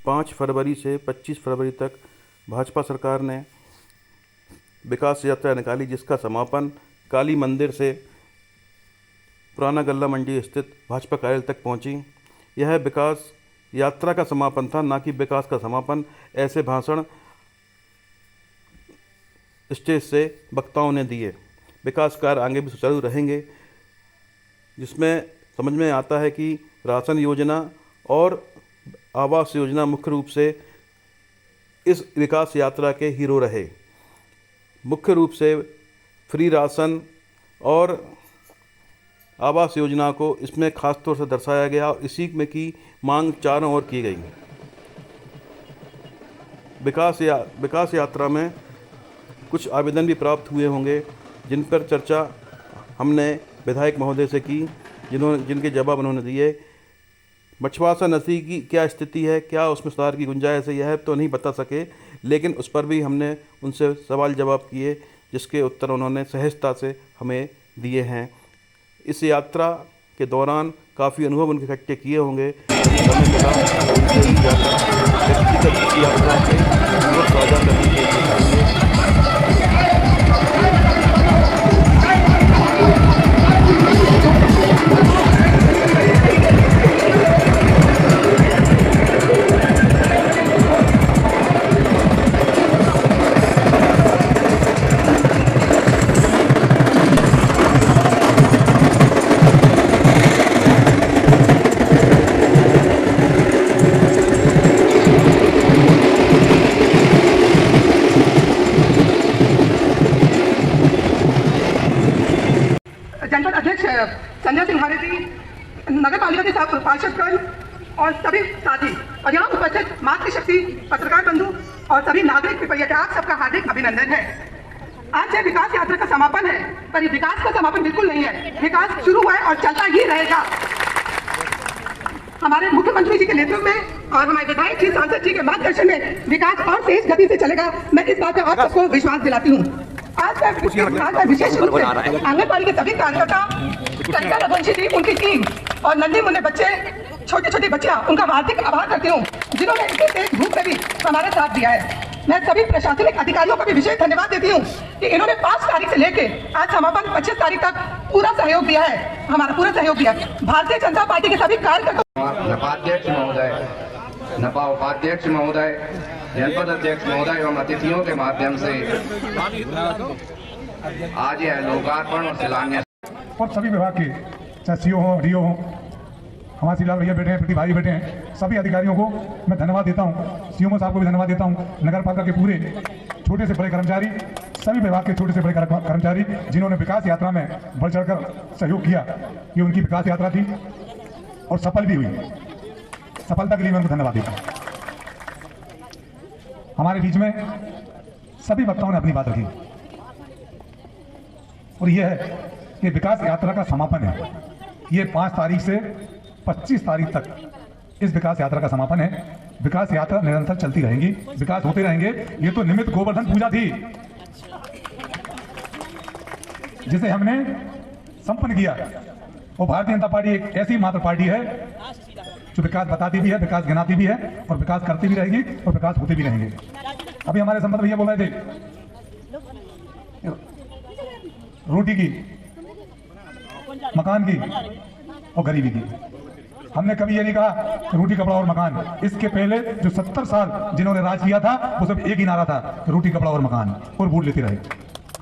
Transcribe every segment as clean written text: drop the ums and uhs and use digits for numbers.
5 फरवरी से 25 फरवरी तक भाजपा सरकार ने विकास यात्रा निकाली, जिसका समापन काली मंदिर से पुराना गल्ला मंडी स्थित भाजपा कार्यालय तक पहुंची। यह विकास यात्रा का समापन था, ना कि विकास का समापन। ऐसे भाषण स्टेज से वक्ताओं ने दिए। विकास कार्य आगे भी सुचारू रहेंगे, जिसमें समझ में आता है कि राशन योजना और आवास योजना मुख्य रूप से इस विकास यात्रा के हीरो रहे। मुख्य रूप से फ्री राशन और आवास योजना को इसमें खास तौर से दर्शाया गया और इसी में की मांग चारों ओर की गई। विकास यात्रा में कुछ आवेदन भी प्राप्त हुए होंगे, जिन पर चर्चा हमने विधायक महोदय से की, जिनके जवाब उन्होंने दिए। मछुआरा नदी की क्या स्थिति है, क्या उसमें सुधार की गुंजाइश है, यह तो नहीं बता सके, लेकिन उस पर भी हमने उनसे सवाल जवाब किए, जिसके उत्तर उन्होंने सहजता से हमें दिए हैं। इस यात्रा के दौरान काफ़ी अनुभव उनके इकट्ठे किए होंगे। यात्रा के साझा करने के लिए जनपद अध्यक्ष संजय सिंह भारती, नगर पालिका के पार्षदगण और सभी साथी और यहाँ उपस्थित मातृशक्ति पत्रकार बंधु और सभी नागरिक पिपलिया, आप सबका हार्दिक अभिनंदन है। आज यह विकास यात्रा का समापन है, पर ये विकास का समापन बिल्कुल नहीं है। विकास शुरू हुआ है और चलता ही रहेगा। हमारे मुख्यमंत्री जी के नेतृत्व में और हमारे विधायक जी, सांसद जी के मार्गदर्शन में विकास और तेज गति से चलेगा। मैं इस बात का आप सबको विश्वास दिलाती हूँ। आज मैं विशेष रूप से आंगनबाड़ी के सभी कार्यकर्ता, कविता रघुवंशी जी, उनकी टीम और नन्हे मुन्ने बच्चे, छोटे छोटे बच्चियां, उनका हार्दिक आभार करती हूँ, जिन्होंने इतनी तेज धूप में भी हमारा साथ दिया है। मैं सभी प्रशासनिक अधिकारियों को भी विशेष धन्यवाद देती हूँ कि इन्होंने 5 तारीख से लेके आज समापन 25 तारीख तक पूरा सहयोग दिया है, हमारा पूरा सहयोग दिया। भारतीय जनता पार्टी के सभी कार्यकर्ता, नपाध्यक्ष महोदय, नपा उपाध्यक्ष महोदय, जनपद अध्यक्ष महोदय एवं अतिथियों के माध्यम से आज यह लोकार्पण और शिलान्यास और सभी विभाग के, चाहे सीओ हो, डीओ हो, हमारे सिलाल भैया बैठे हैं, प्रति भाई बैठे हैं, सभी अधिकारियों को मैं धन्यवाद देता हूँ। सीओ साहब को भी धन्यवाद देता हूँ। नगर पालिका के पूरे छोटे से बड़े कर्मचारी, सभी विभाग के छोटे से बड़े कर्मचारी, जिन्होंने विकास यात्रा में बढ़ चढ़कर सहयोग किया। ये उनकी विकास यात्रा थी और सफल भी हुई। सफलता के लिए मैं उनको धन्यवाद देता हूँ। हमारे बीच में सभी वक्ताओं ने अपनी बात रखी और यह है कि विकास यात्रा का समापन है। ये 5 तारीख से 25 तारीख तक इस विकास यात्रा का समापन है। विकास यात्रा निरंतर चलती रहेंगी, विकास होते रहेंगे। ये तो निमित्त गोवर्धन पूजा थी, जिसे हमने संपन्न किया। और भारतीय जनता पार्टी एक ऐसी मात्र पार्टी है जो विकास बताती भी है, विकास गिनाती भी है और विकास करती भी रहेगी और विकास होते भी रहेंगे। अभी हमारे संबंध भैया बोल रहे थे रोटी की, मकान की और गरीबी की। हमने कभी ये नहीं कहा कि रोटी, कपड़ा और मकान। इसके पहले जो 70 साल जिन्होंने राज किया था, वो सब एक ही नारा था, रोटी, कपड़ा और मकान, और वोट लेते रहे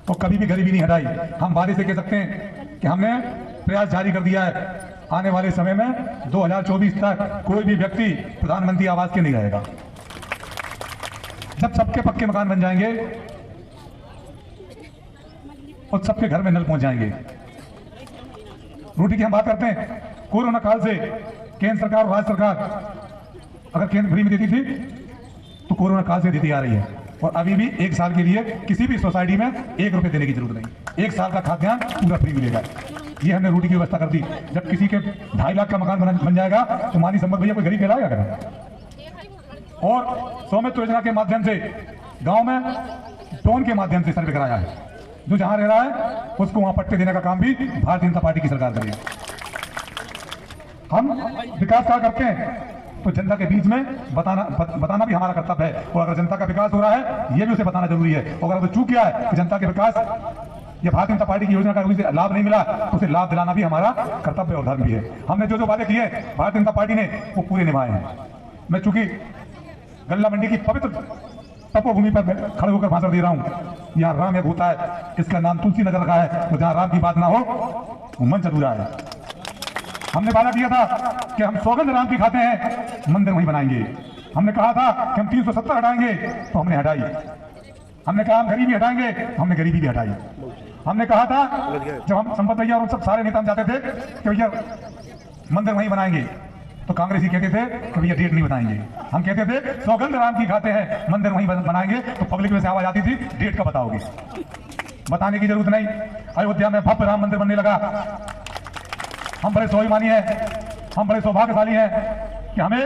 और कभी भी गरीबी नहीं हटाई। हम वादे से कह सकते हैं कि हमने प्रयास जारी कर दिया है। आने वाले समय में 2024 तक कोई भी व्यक्ति प्रधानमंत्री आवास के नहीं रहेगा। जब सबके पक्के मकान बन जाएंगे और सबके घर में नल पहुंच जाएंगे। रोटी की हम बात करते हैं, कोरोना काल से केंद्र सरकार और राज्य सरकार अगर केंद्र फ्री में देती थी तो कोरोना काल से देती आ रही है। और अभी भी 1 साल के लिए किसी भी सोसाइटी में 1 रुपए देने की जरूरत नहीं। 1 साल का खाद्यान्न पूरा फ्री मिलेगा। ये हमने रोटी की व्यवस्था कर दी। जब किसी के 2.5 लाख का मकान बन जाएगा तो मानी संबंध भैया कोई गरीब कहलाएगा क्या? और स्वामित्व योजना के माध्यम से गांव में ड्रोन के माध्यम से सर्वे कराया है। जो जहां रह रहा है उसको वहां पट्टे देने का काम भी भारतीय जनता पार्टी की सरकार करेगी। हम विकास क्या करते हैं, तो जनता के बीच में बताना भी हमारा कर्तव्य है। और अगर जनता का विकास हो रहा है ये भी उसे बताना जरूरी है। और अगर वो चूक गया है कि जनता के विकास ये भारतीय जनता पार्टी की योजना का उसे लाभ नहीं मिला तो उसे लाभ दिलाना भी हमारा कर्तव्य और धर्म भी है। हमने जो जो वादे किए भारतीय जनता पार्टी ने वो पूरे निभाए हैं। मैं चूंकि गल्ला मंडी की पवित्र तपोभूमि पर खड़े होकर भाषण दे रहा हूं, यहाँ राम एक होता है, इसका नाम तुलसी नगर रखा है, तो जहाँ राम की बात ना हो वो मंच अधूरा है। हमने वादा किया था कि हम सौगंध राम की खाते हैं, मंदिर वहीं बनाएंगे। हमने कहा था कि हम 370 हटाएंगे तो हमने हटाई। हमने कहा हम गरीबी हटाएंगे तो हमने गरीबी भी हटाई। हमने कहा था जब हम संपत भैया और सब सारे नेता हम जाते थे कि भैया मंदिर वहीं बनाएंगे, तो कांग्रेसी कहते थे कि भैया डेट नहीं बताएंगे। हम कहते थे सौगंध राम की खाते हैं, मंदिर वहीं बनाएंगे, तो पब्लिक में से आवाज आती थी डेट का बताओगे। बताने की जरूरत नहीं। अयोध्या में भव्य राम मंदिर बनने लगा। हम बड़े स्वाभिमानी हैं, हम बड़े सौभाग्यशाली हैं कि हमें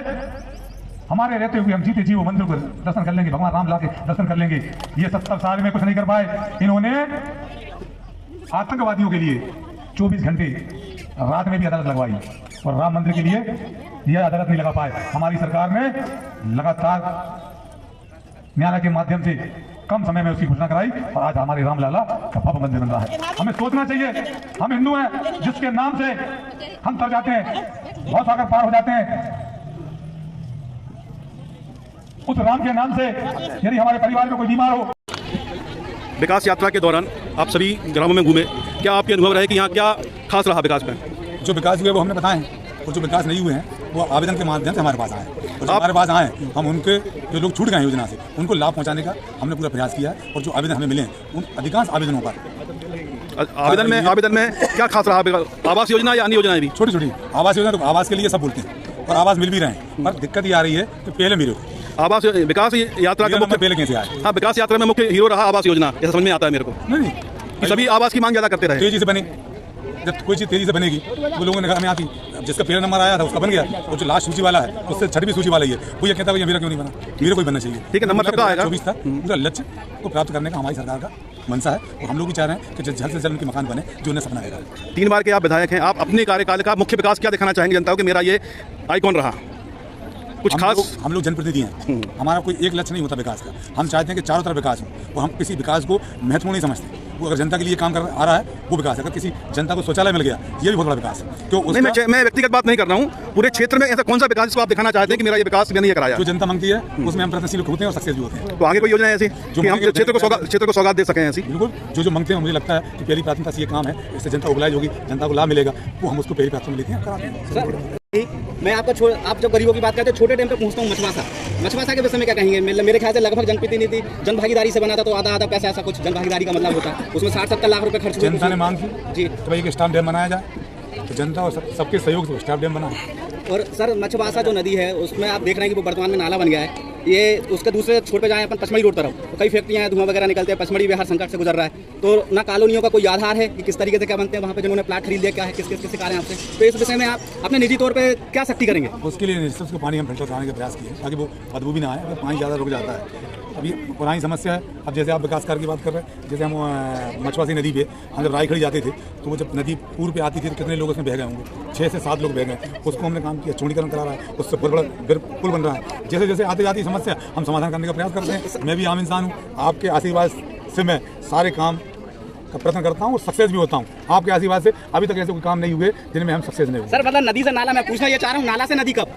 हमारे रहते हुए हम जीते जी वो मंदिर को दर्शन कर लेंगे, भगवान राम ला के दर्शन कर लेंगे। ये 70 साल में कुछ नहीं कर पाए। इन्होंने आतंकवादियों के लिए 24 घंटे रात में भी अदालत लगवाई और राम मंदिर के लिए यह अदालत नहीं लगा पाए। हमारी सरकार ने लगातार न्यायालय के माध्यम से कम समय में उसकी घोषणा कराई और आज हमारे रामलला का भव्य मंदिर बन रहा है। हमें सोचना चाहिए, हम हिंदू हैं जिसके नाम से हम तर जाते हैं, बहुत सागर पार हो जाते हैं। उस राम के नाम से यदि हमारे परिवार में कोई बीमार हो। विकास यात्रा के दौरान आप सभी ग्रामों में घूमे, क्या आपके अनुभव रहे कि यहाँ क्या खास रहा विकास में? जो विकास हुए वो हमने बताए हैं और जो विकास नहीं हुए हैं वो आवेदन के माध्यम से हमारे पास आए और जो हमारे पास आए हम उनके जो लोग छूट गए हैं योजना से उनको लाभ पहुंचाने का हमने पूरा प्रयास किया है। और जो आवेदन हमें मिले हैं उन अधिकांश आवेदनों पर आवेदन में क्या खास रहा? आवास योजना या अन्य योजनाएं भी? छोटी छोटी आवास योजना, तो आवास के लिए सब बोलते हैं और आवास मिल भी रहे हैं, पर दिक्कत ये आ रही है कि पहले मिले आवास विकास यात्रा का मुख्य पहले कैसे आए? हाँ, विकास यात्रा में मुख्य हीरो रहा आवास योजना, ऐसा समझ में आता है मेरे को। नहीं कि सभी आवास की मांग ज्यादा करते रहे। तेजी से बने, जब कोई चीज़ तेजी से बनेगी तो लोगों ने कहा हमें आती, जिसका पहला नंबर आया था उसका बन गया, और जो लास्ट सूची वाला है उससे 6वीं सूची वाला ही है, वो ये कहता है मेरा क्यों नहीं बना, मेरे को बनना चाहिए। ठीक है, नंबर सबका आएगा। 24 तक पूरा लक्ष्य को प्राप्त करने का हमारी सरकार का मंशा है और हम लोग भी चाह रहे हैं कि जल्द से जल्द उनके मकान बने जो उन्हें सपना रहेगा। 3 बार के आप विधायक हैं, आप अपने कार्यकाल का मुख्य विकास क्या दिखाना चाहेंगे जनता को कि मेरा ये आइकॉन रहा? कुछ खास? हम लोग जनप्रतिनिधि हैं, हमारा कोई एक लक्ष्य नहीं होता विकास का। हम चाहते हैं कि चारों तरफ विकास हो और हम किसी विकास को महत्वपूर्ण नहीं समझते। वो अगर जनता के लिए काम कर आ रहा है वो विकास है। अगर किसी जनता को शौचालय मिल गया ये भी बहुत बड़ा विकास है। तो नहीं, मैं व्यक्तिगत बात नहीं कर रहा हूँ, पूरे क्षेत्र में ऐसा कौन सा विकास जिसको आप दिखाना चाहते हैं कि मेरा ये विकास मैंने ये कराया? जो जनता मांगती है उसमें हम प्रयत्नशील होते हैं और सक्सेस भी होते हैं। तो आगे कोई योजना है ऐसी जो हम क्षेत्र को सौगात दे सकें ऐसी? बिल्कुल, जो मांगते हैं मुझे लगता है कि पहली प्राथमिकता से ये काम है, इससे जनता मोबिलाइज होगी, जनता को लाभ मिलेगा, वो हम उसको पहली प्राथमिकता लेते हैं, कराते हैं। मैं आप जब गरीबों की बात करते हैं छोटे टाइम पे पहुंचता हूँ मछवासा के विषय में क्या कहेंगे? मेरे ख्याल से लगभग जनप्रतिनिधि जन भागीदारी से बना था, तो आधा पैसा ऐसा कुछ जन भागीदारी का मतलब होता है, उसमें 60-70 लाख रुपए खर्च हुए। जनता ने मांग की जी तो भाई स्टाफ डैम बनाया जाए, तो जनता और सबके सहयोग से स्टाफ डैम बना। और सर मछवासा जो नदी है उसमें आप देख रहे हैं कि वो वर्तमान में नाला बन गया है। ये उसके दूसरे छोर पे जाए अपन पचमढ़ी रोड तरफ, तो कई फैक्ट्रियां हैं, धुआं वगैरह निकलते हैं, पचमढ़ी बिहार संकट से गुजर रहा है। तो ना कॉलोनियों का कोई आधार है कि किस तरीके से क्या बनते हैं वहाँ पे जिन्होंने प्लाट खरीद लिया, क्या है किस कार्य आपसे, तो इस विषय में आप अपने निजी तौर पर क्या सख्ती करेंगे? उसके लिए उसको पानी हम फिल्टर कराने का प्रयास किए ताकि वो बदबू भी ना आए, अगर पानी ज़्यादा रुक जाता है। अभी पुरानी समस्या है। अब जैसे आप विकास कार्य की बात कर रहे हैं, जैसे हम मछवासी नदी पे हम जब राय खड़ी जाते थे तो वो जब नदी पूर्व पे आती थी तो कितने लोग उसमें बह गए होंगे, 6 से 7 लोग बह गए। उसको हमने काम किया, चौड़ीकरण करा रहा है, उससे बहुत बड़ा पुल बन रहा है। जैसे जैसे आते जाती समस्या हम समाधान करने का प्रयास करते हैं। मैं भी आम इंसान हूँ, आपके आशीर्वाद से मैं सारे काम का प्रयत्न करता हूँ और सक्सेस भी होता हूँ। आपके आशीर्वाद से अभी तक ऐसे कोई काम नहीं हुए जिनमें हम सक्सेस नहीं हुए। सर मतलब नदी से नाला, मैं पूछना ये चाह रहा हूँ, नाला से नदी कब?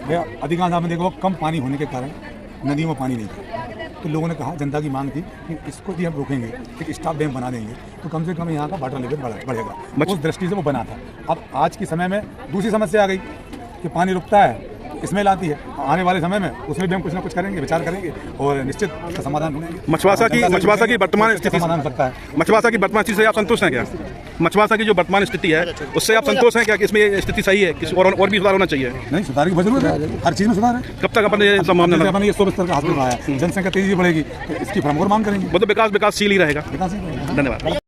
भैया अधिकांश आपने देखो कम पानी होने के कारण नदियों में पानी नहीं था, तो लोगों ने कहा, जनता की मांग थी कि इसको भी हम रोकेंगे, एक स्टाफ डैम बना देंगे तो कम से कम यहाँ का वाटर लेवल बढ़ेगा। उस दृष्टि से वो बना था। अब आज के समय में दूसरी समस्या आ गई कि पानी रुकता है, स्मेल आती है। आने वाले समय में उसमें भी हम कुछ ना कुछ करेंगे, विचार करेंगे और निश्चित समाधान ढूंढेंगे। मछवासा की वर्तमान स्थिति समाधान सकता है। मछवासा की वर्तमान स्थिति से आप संतुष्ट हैं क्या? मछवासा की जो वर्तमान स्थिति है उससे आप संतुष्ट हैं क्या कि इसमें ये स्थिति सही है, किसी और भी सुधार होना चाहिए? नहीं, सुधार की बहुत जरूरत है, हर चीज़ में सुधार है। कब तक अपन ये संभावना? अपन ये 100 बिस्तर का हाथ में आया, जनसंख्या तेजी बढ़ेगी तो इसकी हम और मांग करेंगे। वो तो विकासशील ही रहेगा। विकास ही रहेगा। धन्यवाद।